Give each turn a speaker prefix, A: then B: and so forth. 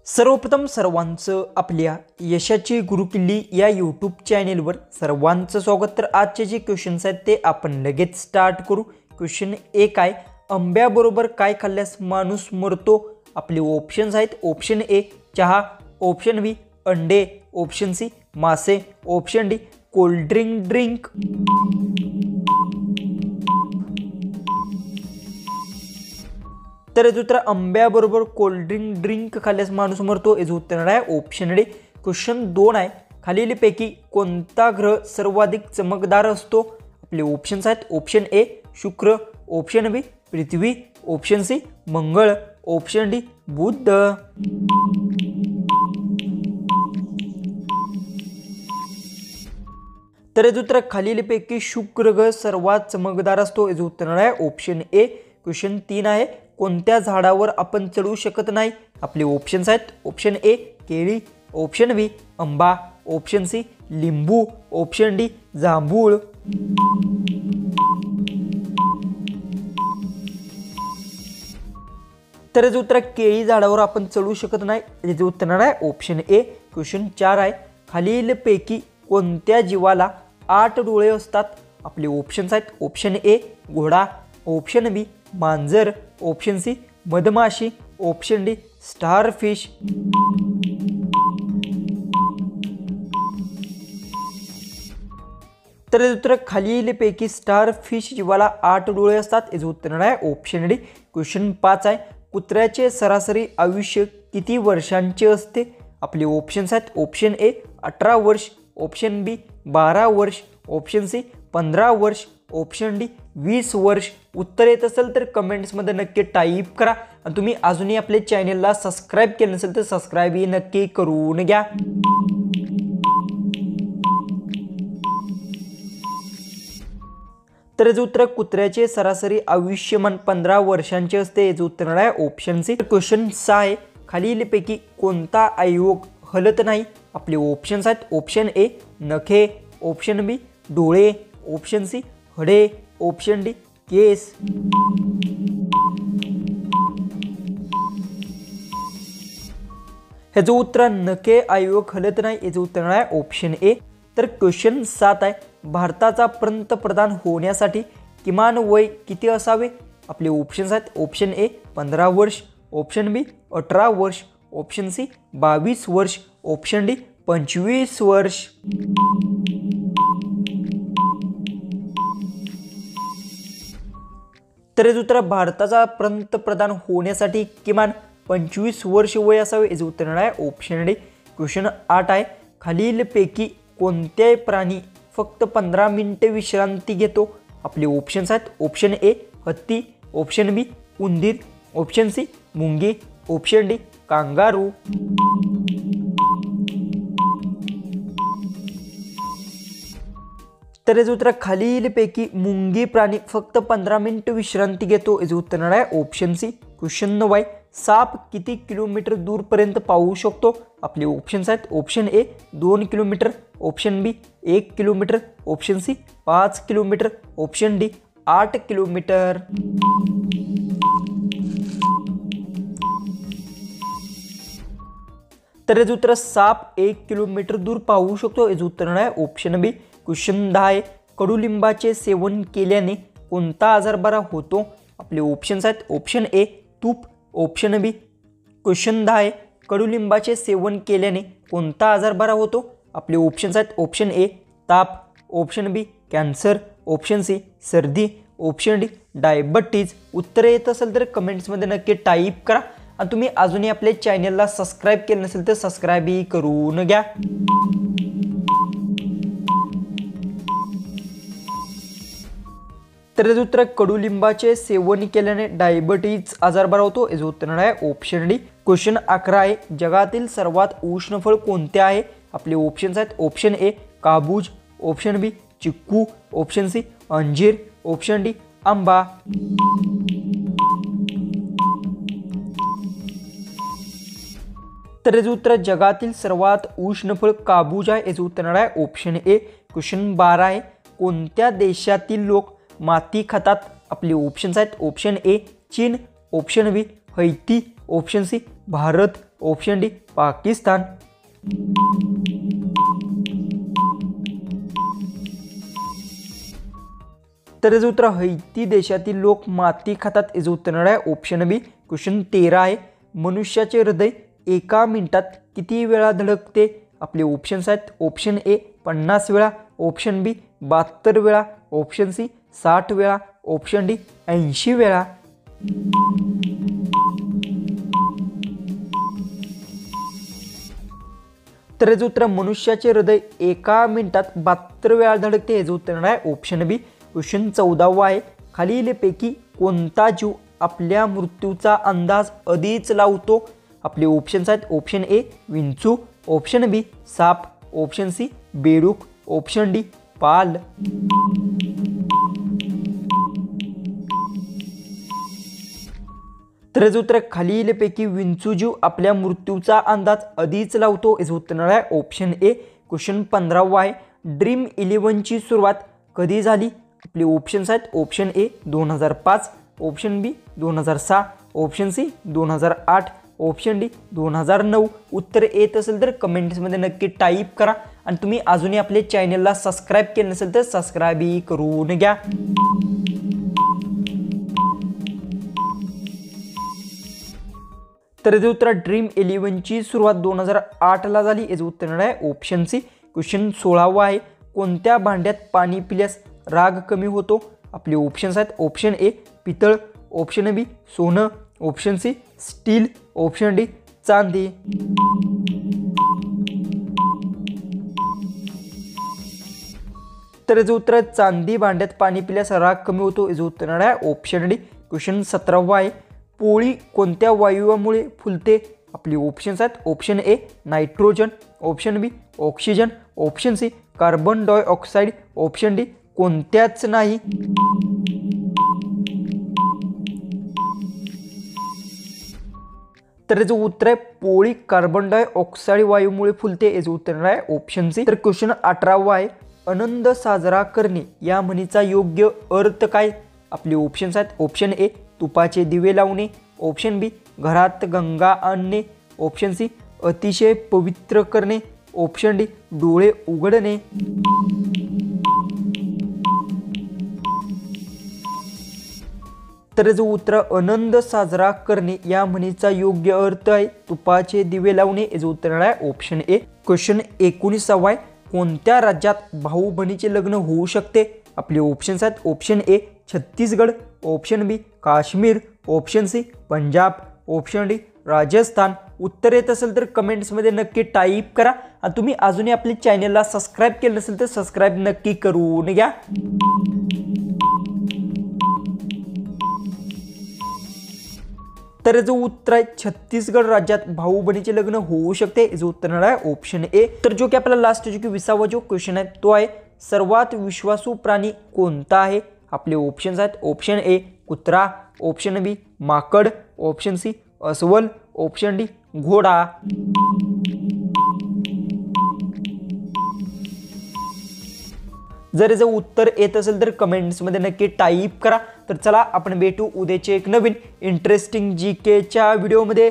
A: सर्वप्रथम सर्वांचं आपल्या यशाची गुरुकिल्ली या यूट्यूब चॅनेलवर सर्वांचं स्वागत। तर आजचे जे क्वेश्चन्स आहेत ते आपण लगेच स्टार्ट करू। क्वेश्चन 1 आहे, आंब्याबरोबर काय खाल्ल्यास माणूस मरतो? आपले ऑप्शन्स आहेत, ऑप्शन ए चहा, ऑप्शन बी अंडे, ऑप्शन सी मासे, ऑप्शन डी कोल्ड ड्रिंक। तर याचं उत्तर आंब्याबरोबर कोल्ड ड्रिंक खाल्ल्यास माणूस मरतो, याचं उत्तर आहे ऑप्शन डी। क्वेश्चन 2 आहे, खालीलपैकी कोणता ग्रह सर्वाधिक चमकदार असतो? आपले ऑप्शन्स आहेत, ऑप्शन ए शुक्र, ऑप्शन बी पृथ्वी, ऑप्शन सी मंगळ, ऑप्शन डी बुध। तर याचं उत्तर खालीलपैकी शुक्र ग्रह सर्वात चमकदार असतो, याचं उत्तर आहे ऑप्शन ए। क्वेश्चन 3 आहे, कोणत्या झाडावर आपण चढू शकत नाही? आपले ऑप्शन्स आहेत, ऑप्शन ए केळी, ऑप्शन बी आंबा, ऑप्शन सी लिंबू, ऑप्शन डी जांभूळ। तर याचं उत्तर केळी झाडावर आपण चढू शकत नाही, याचे उत्तर आहे ऑप्शन ए। क्वेश्चन 4 आहे, खालीलपैकी कोणत्या जीवाला 8 डोळे असतात? आपले ऑप्शन्स आहेत, ऑप्शन ए घोडा, ऑप्शन बी मांजर, ऑप्शन सी मधमाशी, ऑप्शन डी स्टारफिश। तर याचं उत्तर खालीलपैकी स्टारफिश जीवाला 8 डोळे असतात, याचं उत्तर आहे ऑप्शन डी। क्वेश्चन 5 आहे, कुत्र्याचे सरासरी आयुष्य किती वर्षांचे असते? आपले ऑप्शन्स आहेत, ऑप्शन ए 18 वर्ष, ऑप्शन बी 12 वर्ष, ऑप्शन सी 15 वर्ष, ऑप्शन डी 20 वर्ष। उत्तर येत असेल तर कमेंट्समध्ये नक्की टाईप करा आणि तुम्ही अजूनही आपल्या चॅनलला सबस्क्राईब केलं नसेल तर सबस्क्राईब नक्की करून घ्या। तर याचं उत्तर कुत्र्याचे सरासरी आयुष्यमान 15 वर्षांचे असते, याचं उत्तर आहे ऑप्शन सी। क्वेश्चन 6 आहे, खालीलपैकी कोणता अवयव हलत नाही? आपले ऑप्शन्स आहेत, ऑप्शन ए नखे, ऑप्शन बी डोळे, ऑप्शन सी हडे, ऑप्शन डी केस। ह्याचं उत्तर नखे अवयव हलत नाही, याचं उत्तर आहे ऑप्शन ए। तर क्वेश्चन 7 आहे, भारताचा पंतप्रधान होण्यासाठी किमान वय किती असावे? आपले ऑप्शन्स आहेत, ऑप्शन ए 15 वर्ष, ऑप्शन बी 18 वर्ष, ऑप्शन सी 22 वर्ष, ऑप्शन डी 25 वर्ष। तर याचं उत्तर भारताचा पंतप्रधान होण्यासाठी किमान 25 वर्ष वय असावे, याचं उत्तर आहे ऑप्शन डी। क्वेश्चन 8 आहे, खालीलपैकी कोणत्याही प्राणी फक्त 15 मिनिटे विश्रांती घेतो? आपले ऑप्शन्स आहेत, ऑप्शन ए हत्ती, ऑप्शन बी उंदीर, ऑप्शन सी मुंगी, ऑप्शन डी कांगारू। तर याचं उत्तर खालीलपैकी मुंगी प्राणी फक्त 15 मिनिट विश्रांती घेतो, याचं उत्तर आहे ऑप्शन सी। क्वेश्चन 9 आहे, साप किती किलोमीटर दूरपर्यंत पाहू शकतो? आपले ऑप्शन्स आहेत, option A 2 kilometre, option B 1 kilometre, option C 5 kilometre, option D 8 kilometre. तर याचं उत्तर साप 1 किलोमीटर दूर पाहू शकतो, याचं उत्तर आहे ऑप्शन बी। क्वेश्चन 10 आहे, कडुलिंबाचे सेवन केल्याने कोणता आजार बरा होतो? आपले ऑप्शन्स आहेत, ऑप्शन ए तूप, ऑप्शन बी। क्वेश्चन 10 आहे, कडुलिंबाचे सेवन केल्याने कोणता आजार बरा होतो? आपले ऑप्शन्स आहेत, ऑप्शन ए ताप, ऑप्शन बी कॅन्सर, ऑप्शन सी सर्दी, ऑप्शन डी डायबिटीज। उत्तर येत असेल तर कमेंट्समध्ये नक्की टाईप करा आणि तुम्ही अजूनही आपल्या चॅनलला सबस्क्राईब केलं नसेल तर सबस्क्राईब करून घ्या। तर याचं उत्तर कडुलिंबाचे सेवन केल्याने डायबिटीज आजार बरा होतो, याचं उत्तर आहे ऑप्शन डी। क्वेश्चन 11 आहे, जगातील सर्वात उष्ण फळ कोणते आहे? आपले ऑप्शन्स आहेत, ऑप्शन ए काबूज, ऑप्शन बी चिक्कू, ऑप्शन सी अंजीर, ऑप्शन डी आंबा। तर याचं उत्तर जगातील सर्वात उष्ण फळ काबूज आहे, याचं उत्तर आहे ऑप्शन ए। क्वेश्चन 12 आहे, कोणत्या देशातील लोक माती खातात? आपले ऑप्शन्स आहेत, ऑप्शन ए चीन, option B Haiti, option C Bharat, option D Pakistan. तर याचं उत्तर हैती देशातील लोक माती खातात याचं उत्तर येणार आहे ऑप्शन बी। क्वेश्चन 13 आहे, मनुष्याचे हृदय एका मिनिटात किती वेळा धडकते? आपले ऑप्शन्स आहेत ऑप्शन ए 50 वेळा, ऑप्शन बी 72 वेळा, ऑप्शन सी 60 वेळा, ऑप्शन डी 80 वेळा। तर याचं उत्तर मनुष्याचे हृदय एका मिनिटात 72 वेळा धडकते याचं उत्तर येणार आहे ऑप्शन बी। क्वेश्चन 14 आहे, खालीलपैकी कोणता जीव आपल्या मृत्यूचा अंदाज आधीच लावतो? आपले ऑप्शन्स आहेत ऑप्शन ए विंचू, ऑप्शन बी साप, ऑप्शन सी बेडूक, ऑप्शन डी पाल। तर याचं उत्तर खालीलपैकी विंचू जीव आपल्या मृत्यूचा अंदाज आधीच लावतो याचं उत्तर येणार आहे ऑप्शन ए। क्वेश्चन 15 आहे, ड्रीम 11ची सुरुवात कधी झाली? आपले ऑप्शन्स आहेत option A 2005, option B 2006, option C 2008, option D 2009। उत्तर येत असेल तर कमेंट्समध्ये नक्की टाईप करा आणि तुम्ही अजूनही आपल्या चॅनलला सबस्क्राईब केलं नसेल तर सबस्क्राईबही करून घ्या। तर याचं उत्तर ड्रीम 11ची सुरुवात 2008ला झाली याचं उत्तर येणार आहे ऑप्शन सी। क्वेश्चन 16 आहे, कोणत्या भांड्यात पाणी पिल्यास राग कमी होतो? आपले ऑप्शन्स आहेत ऑप्शन ए पितळ, ऑप्शन बी सोनं, option C steel, option D चांदी। तर याचं उत्तर चांदी भांड्यात पाणी पिल्यास राग कमी होतो याचं उत्तर येणार आहे ऑप्शन डी। क्वेश्चन 17 आहे, पोळी कोणत्या वायूमुळे फुलते? आपली ऑप्शन्स आहेत option A nitrogen, option B oxygen, option C carbon dioxide, option D कोणत्याच नाही। तर याचं उत्तर आहे पोळी कार्बन डायऑक्साइड वायूमुळे फुलते याचं उत्तर येणार आहे ऑप्शन सी। तर क्वेश्चन 18 आहे, आनंद साजरा करणे या म्हणीचा योग्य अर्थ काय? आपले ऑप्शन्स आहेत ऑप्शन ए तुपाचे दिवे लावणे, ऑप्शन बी घरात गंगा आणणे, ऑप्शन सी अतिशय पवित्र करणे, ऑप्शन डी डोळे उघडणे। तर याचं उत्तर आनंद साजरा करणे या म्हणीचा योग्य अर्थ आहे तुपाचे दिवे लावणे याचं उत्तर आहे ऑप्शन ए। क्वेश्चन 19 आहे, कोणत्या राज्यात भाऊ बहिणीचे लग्न होऊ शकते? आपले ऑप्शन्स आहेत option A Chhattisgarh, option B Kashmir, option C Punjab, option D Rajasthan. उत्तर येत असेल तर कमेंट्समध्ये नक्की टाईप करा आणि तुम्ही अजूनही आपल्या चॅनलला सबस्क्राईब केलं नसेल तर सबस्क्राईब नक्की करून घ्या। तर याचं उत्तर आहे छत्तीसगड राज्यात भाऊ बहिणीचे लग्न होऊ शकते याचं उत्तर आहे ऑप्शन ए। तर जो की आपला लास्ट जो की 20वा जो क्वेश्चन आहे तो आहे, सर्वात विश्वासू प्राणी कोणता आहे? आपले ऑप्शन्स आहेत ऑप्शन ए कुत्रा, ऑप्शन बी माकड, ऑप्शन सी अस्वल, ऑप्शन डी घोडा। जर याचं उत्तर येत असेल तर कमेंट्समध्ये नक्की टाईप करा। तर चला आपण भेटू उद्याचे एक नवीन इंटरेस्टिंग जीकेच्या व्हिडिओमध्ये।